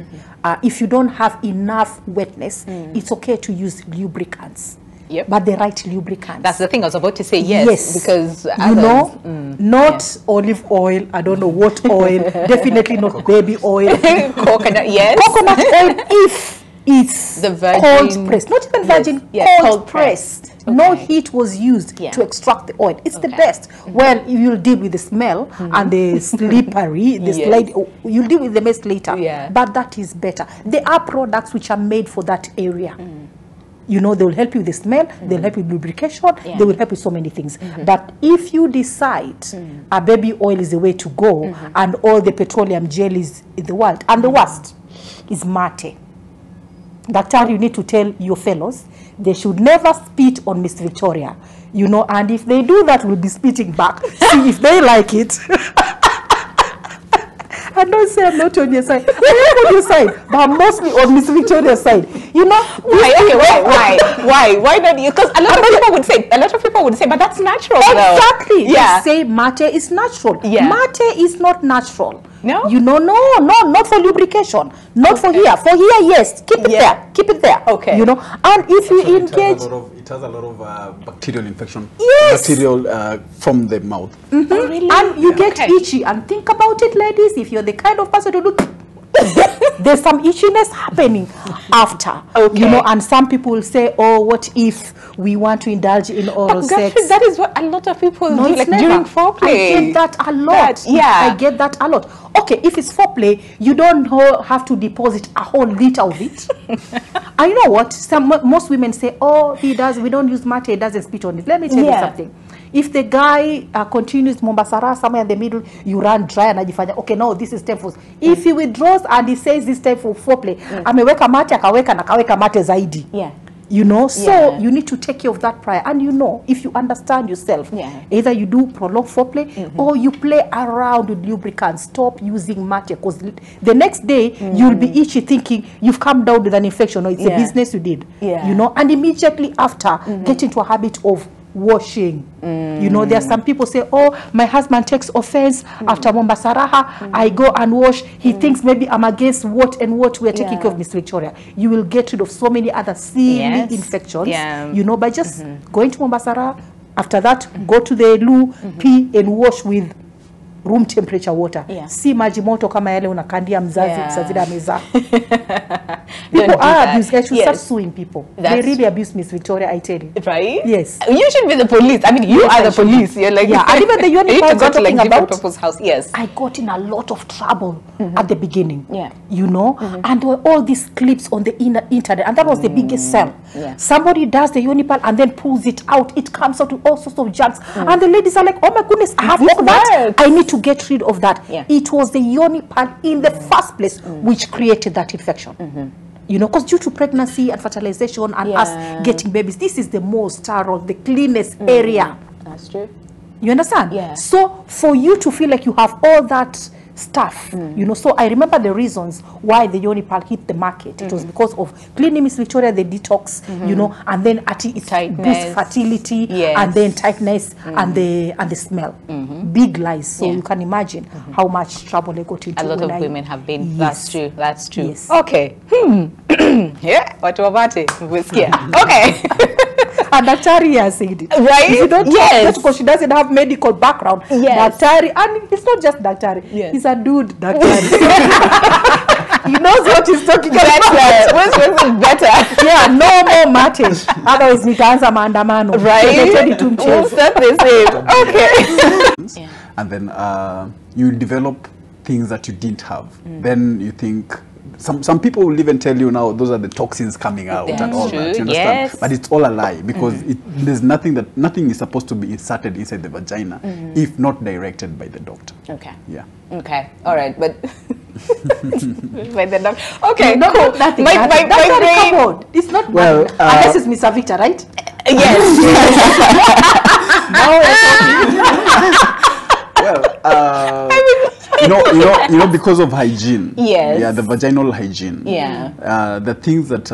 D: if you don't have enough wetness, it's okay to use lubricants. but the right lubricant.
A: That's the thing I was about to say. Yes, because
D: you know, not olive oil. I don't know what oil. Definitely not baby oil.
A: Coconut. Yes,
D: coconut oil. If it's
A: the virgin,
D: cold pressed, not even virgin, cold pressed. Okay. No heat was used to extract the oil. It's the best. Well, you'll deal with the smell and the slippery, the slide. You'll deal with the mess later. But that is better. There are products which are made for that area. You know, they will help you with the smell, they'll help you with lubrication, they will help you with so many things. But if you decide a baby oil is the way to go and all the petroleum jellies in the world, and the worst is mate. Daktari, you need to tell your fellows, they should never spit on Miss Victoria. You know, and if they do that, we'll be spitting back. See if they like it. I don't say I'm not on your side. I am on your side, but I'm mostly on Miss Victoria's side. You know
A: why? Why not you? Because a lot of people would say, but that's natural.
D: Exactly. They say mate is natural. Mate is not natural.
A: No.
D: You know, no, not for lubrication, not for here. For here, yes, keep it there, keep it there.
A: Okay.
D: You know, and if you engage,
B: it has a lot of bacterial infection.
D: Yes.
B: Bacterial from the mouth.
D: Oh, really? And you get itchy. And think about it, ladies. If you're the kind of person to do, there's some itchiness happening after. You know, and some people will say, "Oh, what if we want to indulge in oral sex?"
A: That is what a lot of people do, like during foreplay.
D: I get that a lot. I get that a lot. Okay, if it's foreplay, you don't have to deposit a whole liter of it. And you know what? Most women say, "Oh, he does. We don't use mate. He doesn't spit on it." Let me tell you something. If the guy continues Mombasara somewhere in the middle, you run dry and ajifanya, okay, no, this is time for. If he withdraws and he says this time for foreplay, ameweka mate akaweka na kaweka mate zaidi. You know, so you need to take care of that prior. And you know, if you understand yourself, either you do prolonged foreplay or you play around with lubricants. Stop using mate, because the next day you'll be itchy thinking you've come down with an infection. No, it's a business you did. You know, and immediately after, get into a habit of washing. You know, there are some people say, "Oh, my husband takes offense after Mombasaraha. I go and wash. He thinks maybe I'm against what and what we are taking care of." Miss Victoria, you will get rid of so many other silly infections. You know, by just going to Mombasaraha. After that, go to the loo, pee and wash with room temperature water. Si maji moto kama yale unakandia mzazi msazida ameza. People are abused. I should start suing people. They really abuse Miss Victoria, I tell you.
A: Right?
D: Yes.
A: You should be the police. I mean, you are the police. You're like,
D: and even the uniforms
A: you need to go to like
D: about
A: different people's house. Yes.
D: I got in a lot of trouble at the beginning. You know, and there were all these clips on the internet, and that was the biggest sell. Somebody does the unipal and then pulls it out. It comes out with all sorts of junk, and the ladies are like, "Oh my goodness, I have all that. I need to get rid of that." It was the unipal in the first place which created that infection. You know, because due to pregnancy and fertilization and us getting babies, this is the most sterile, the cleanest area.
A: That's true.
D: You understand? So for you to feel like you have all that stuff, you know, so I remember the reasons why the Unipal hit the market. It was because of cleaning Miss Victoria, the detox, you know, and then it boosts fertility, and then tightness, and the smell. Big lies. So you can imagine how much trouble they got into.
A: A lot of women have been.
D: Yes.
A: That's true. That's true.
D: Yes.
A: Okay. What about it? Okay.
D: And Daktari has said it.
A: Right?
D: If you don't just because she doesn't have medical background. Daktari, and it's not just Daktari. He's a dude, Daktari. He knows what he's talking about.
A: Which is better?
D: Yeah, no more mate. Otherwise, we can answer maandamano.
A: Right? We'll start the same. Okay.
B: And then you develop things that you didn't have. Then you think, some people will even tell you now those are the toxins coming out and all that. You understand? But it's all a lie, because there's nothing is supposed to be inserted inside the vagina if not directed by the doctor.
A: Okay.
B: Yeah.
A: Okay. All right. But by the doctor. Okay.
D: No,
A: cool.
D: Nothing.
A: My brain.
D: It's not.
B: Well,
D: unless it's Mr. Victor, right?
A: Yes.
B: Well, you know, because of hygiene.
A: Yes.
B: Yeah, the vaginal hygiene.
A: Yeah.
B: The things that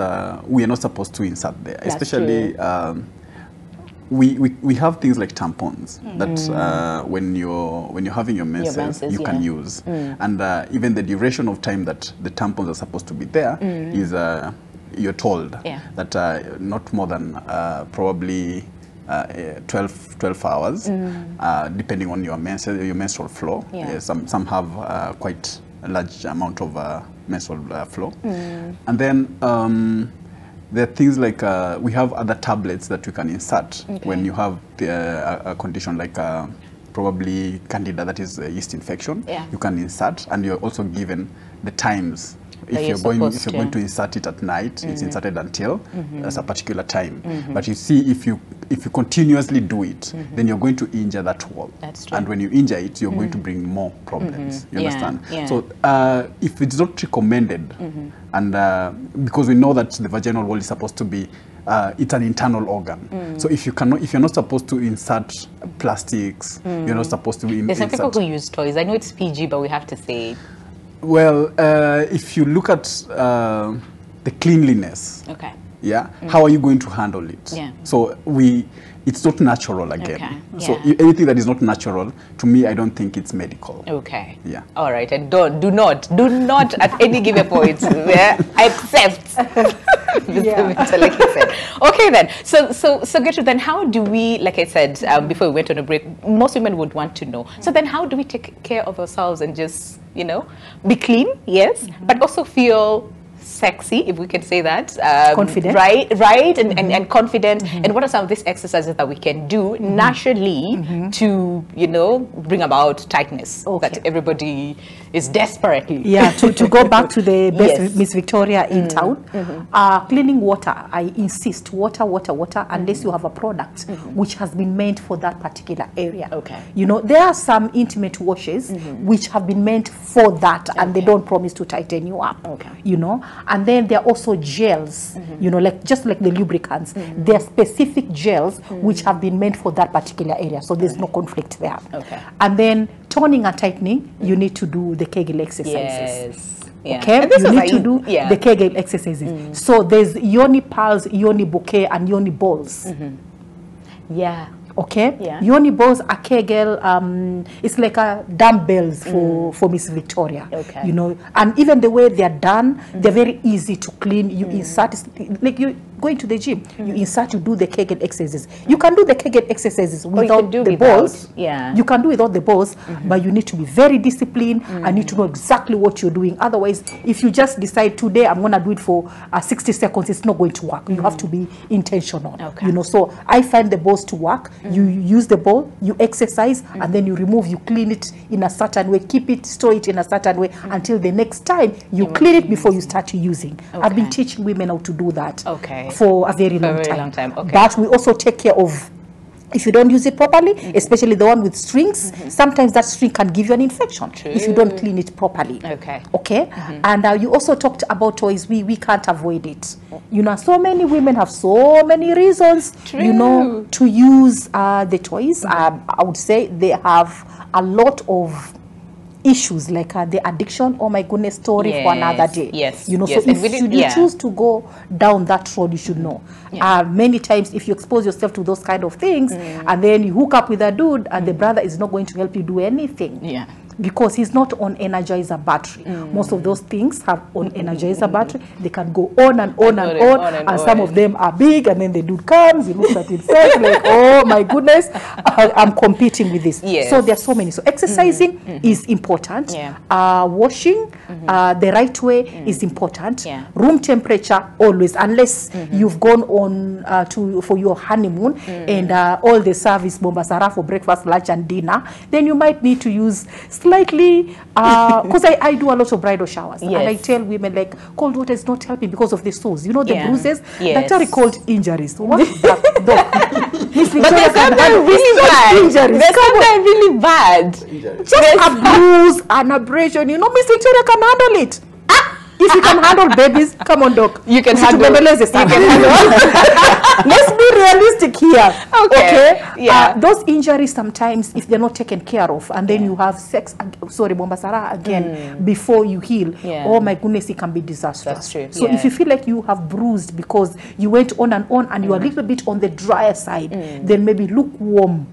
B: we are not supposed to insert there,
A: That's
B: especially. We have things like tampons that when you're having your menses you can use, and even the duration of time that the tampons are supposed to be there is you're told that not more than probably 12 hours, depending on your menstrual flow. Some have quite a large amount of menstrual flow. And then there are things like we have other tablets that you can insert when you have a condition like probably candida, that is yeast infection. You can insert, and you're also given the times. If you're going to insert it at night, it's inserted until a particular time. But you see, if you continuously do it, then you're going to injure that wall.
A: That's true.
B: And when you injure it, you're going to bring more problems. You understand? So if it's not recommended, and because we know that the vaginal wall is supposed to be it's an internal organ. So if you're not supposed to insert plastics, you're not supposed to insert.
A: There's some people who use toys. I know it's PG, but we have to say it.
B: Well, if you look at the cleanliness, how are you going to handle it? So it's not natural again. So anything that is not natural, to me, I don't think it's medical. Yeah.
A: All right, and do not at any given point accept. Like you said. Okay then. So Gertrude, then how do we, like I said before we went on a break, most women would want to know. So then how do we take care of ourselves and just, be clean, yes, but also feel sexy, if we can say that,
D: confident,
A: right, and confident. And what are some of these exercises that we can do naturally to, bring about tightness that everybody is desperately?
D: To go back to the best Miss Victoria in town, cleaning water. I insist, water, unless you have a product which has been meant for that particular area. There are some intimate washes which have been meant for that, and they don't promise to tighten you up. And then there are also gels, just like the lubricants. There are specific gels which have been meant for that particular area, so there's no conflict there. And then toning and tightening, you need to do the Kegel exercises. Okay, you need to do the Kegel exercises. So there's yoni pulse, yoni bouquet, and yoni balls. Okay, yoni balls are Kegel. It's like a dumbbells for Miss Victoria. And even the way they are done, they're very easy to clean. You insert, like you going to the gym, you insert, you do the Kegel exercises. You can do the Kegel exercises without the balls. You can do without the balls, but you need to be very disciplined. I need to know exactly what you're doing. Otherwise, if you just decide today I'm going to do it for 60 seconds, it's not going to work. You have to be intentional. So I find the balls to work. You use the ball, you exercise, and then you remove, you clean it in a certain way, keep it, store it in a certain way until the next time you clean it before you start using. I've been teaching women how to do that for a very long time. But we also take care of, if you don't use it properly, especially the one with strings, sometimes that string can give you an infection if you don't clean it properly. And you also talked about toys. We can't avoid it. So many women have so many reasons, to use the toys. I would say they have a lot of issues like the addiction, oh my goodness, story for another day. So if you choose to go down that road, you should know. Many times if you expose yourself to those kind of things and then you hook up with a dude and the brother is not going to help you do anything. Because he's not on Energizer battery. Most of those things have on Energizer battery. They can go on and on and some of them are big, and then the dude comes, he looks at himself like, oh my goodness, I'm competing with this. So there are so many. So exercising is important. Washing the right way is important. Room temperature always, unless you've gone on for your honeymoon and all the service bombasara for breakfast, lunch and dinner, then you might need to use slightly, because I do a lot of bridal showers, and I tell women like cold water is not helping because of the sores, the bruises that are called injuries. What that? But they're sometimes really bad. They're sometimes really bad. Just a bruise, an abrasion, Miss Victoria can handle it. If you can handle babies, come on, doc. You can handle. Let's be realistic here. Okay. Those injuries sometimes, if they're not taken care of, and then you have sex, bombasara again before you heal. Oh my goodness, it can be disastrous. That's true. So if you feel like you have bruised because you went on and you're a little bit on the drier side, then maybe lukewarm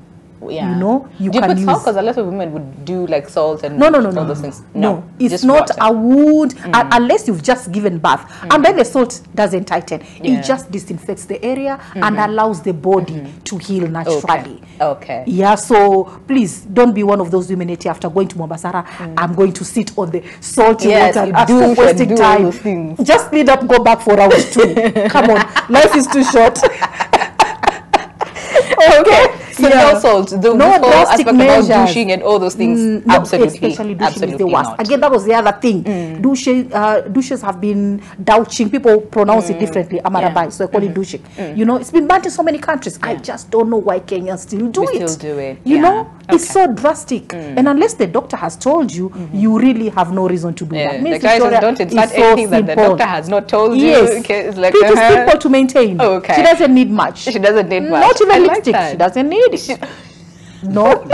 D: You know,
A: you can put salt, because a lot of women would do like salt and all those things.
D: No, it's not a wound unless you've just given birth. And then the salt doesn't tighten. It just disinfects the area and allows the body to heal naturally.
A: Okay.
D: Yeah, so please don't be one of those women after going to Mombasara, I'm going to sit on the salty water and stop wasting time. Just need up, go back for round 2. Come on, life is too short.
A: Okay. So no salt, no drastic measures. About douching and all those things, absolutely,
D: especially douching is the worst. Again, that was the other thing. Douches have been douching. People pronounce it differently, Amarabai, so I call it douching. You know, it's been banned in so many countries. I just don't know why Kenyans still do it.
A: Still do it.
D: You know, it's so drastic. And unless the doctor has told you, you really have no reason to do that.
A: The guys don't insert anything that the doctor has not told you.
D: Yes,
A: okay, it's like
D: pretty simple to maintain.
A: Okay,
D: she doesn't need much.
A: She doesn't need much.
D: Not even lipstick. She doesn't need it. No.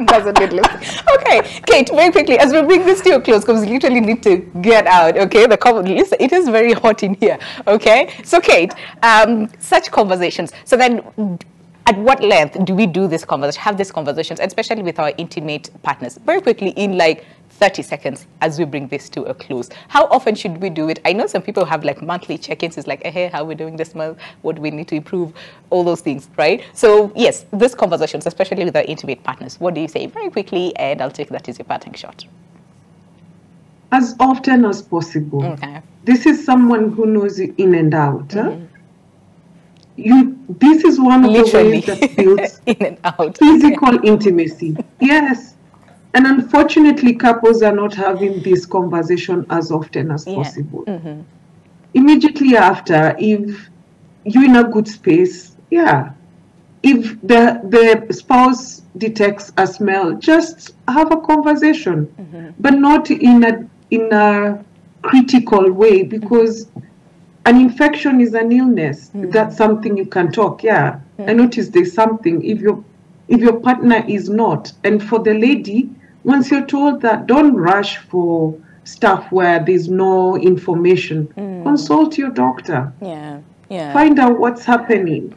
A: Doesn't need lipstick. Okay, Kate, very quickly, as we bring this to a close, because we literally need to get out, okay? Listen, it is very hot in here, okay? So, Kate, such conversations. So then, at what length do we do this conversation, have these conversations, especially with our intimate partners? Very quickly, in like 30 seconds, as we bring this to a close. How often should we do it? I know some people have like monthly check-ins. It's like, hey, how are we doing this month? What do we need to improve? All those things, right? So yes, these conversations, especially with our intimate partners, what do you say? Very quickly, and I'll take that as your parting shot.
C: As often as possible.
A: Okay.
C: This is someone who knows you in and out. This is one of the ways that builds
A: in and out.
C: Physical intimacy. Yes. And unfortunately, couples are not having this conversation as often as possible. Immediately after, if you're in a good space, if the spouse detects a smell, just have a conversation, but not in a critical way, because an infection is an illness. That's something you can talk. I noticed there's something. If your partner is not, and for the lady, once you're told that, don't rush for stuff where there's no information. Consult your doctor. Find out what's happening.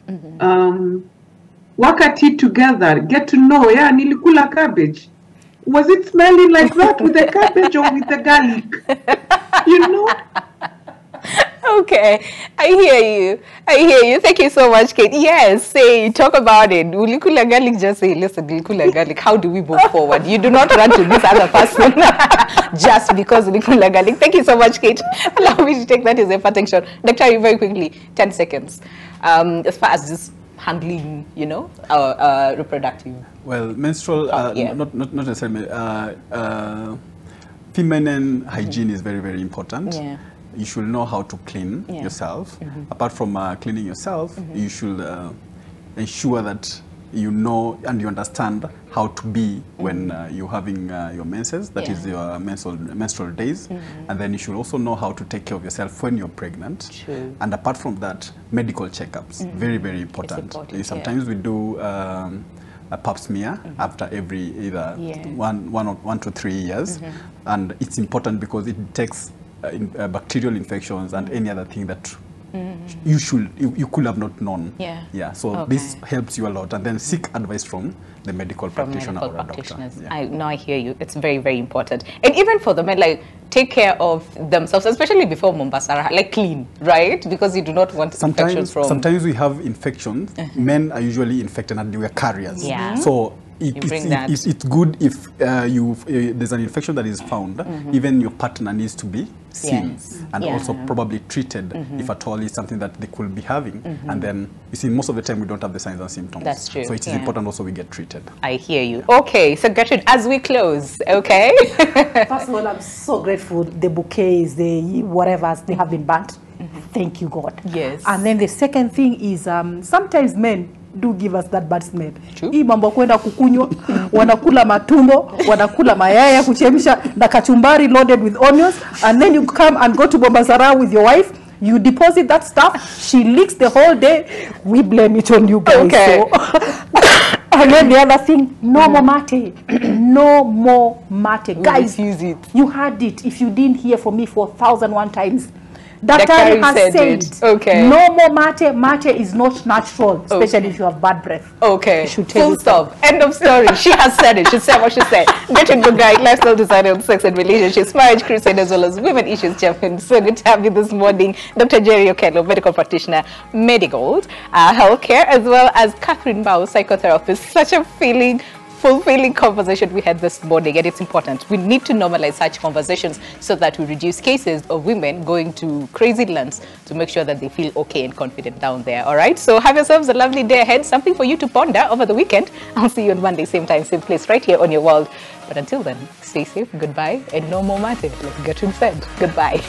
C: Work at it together. Get to know. Nilikula cabbage. Was it smelling like that with the cabbage or with the garlic? You know.
A: Okay, I hear you. Thank you so much, Kate. Yes, talk about it. Ulikula garlic, just say, listen, ulikula garlic, how do we move forward? You do not run to this other person just because ulikula garlic. Thank you so much, Kate. Allow me to take that as a parting shot. Dr. very quickly, 10 seconds. As far as this handling, our reproductive.
B: Well, menstrual, not necessarily. Feminine hygiene is very, very important. You should know how to clean yourself. Apart from cleaning yourself, you should ensure that you know and you understand how to be when you're having your menses, that is your menstrual days. And then you should also know how to take care of yourself when you're pregnant. And apart from that, medical checkups, very, very important. Sometimes we do a pap smear after every either 1 to 3 years. And it's important because it detects bacterial infections and any other thing that you could have not known. So this helps you a lot, and then seek advice from the medical practitioner or a doctor.
A: I hear you. It's very, very important. And even for the men, like, take care of themselves, especially before Mombasa, like clean, right? Because you do not want infections from...
B: Sometimes we have infections. Men are usually infected and we are carriers. So it's good if there's an infection that is found, even your partner needs to be seen and also probably treated if at all it's something that they could be having. And then, you see, most of the time we don't have the signs and symptoms.
A: That's true.
B: So it is important also we get treated.
A: I hear you. Okay, so Gertrude, as we close, okay?
D: First of all, I'm so grateful. The bouquets, the whatevers, they have been banned. Thank you, God.
A: Yes.
D: And then the second thing is sometimes men do give us that bad smell.
A: Hii
D: mambo kwenda kukunywa, wanakula matumbo, wanakula mayai ya kuchemsha na kachumbari loaded with onions, and then you come and go to Mombasara with your wife, you deposit that stuff, she leaks the whole day, we blame it on you guys.
A: Okay.
D: So, and then the other thing, no more mate. No more mate. Guys,
A: use it.
D: You had it. If you didn't hear from me for 1,001 times, Dr. has said,
A: okay,
D: no more mate. Mate is not natural, especially if you have bad breath.
A: Okay, full stop. End of story. She has said it. She said what she said. Getting good guide, lifestyle designer on sex and relationships, marriage crusade, as well as women issues champion. So good to have you this morning, Dr. Jerry Okello, medical practitioner, Medigold, healthcare, as well as Catherine Bao, psychotherapist. Such a fulfilling conversation we had this morning, and it's important. We need to normalize such conversations so that we reduce cases of women going to crazy lands to make sure that they feel okay and confident down there. All right, so have yourselves a lovely day ahead, something for you to ponder over the weekend. I'll see you on Monday, same time, same place, right here on your world. But until then, stay safe, goodbye, and no more mate, like Gertrude said. Goodbye.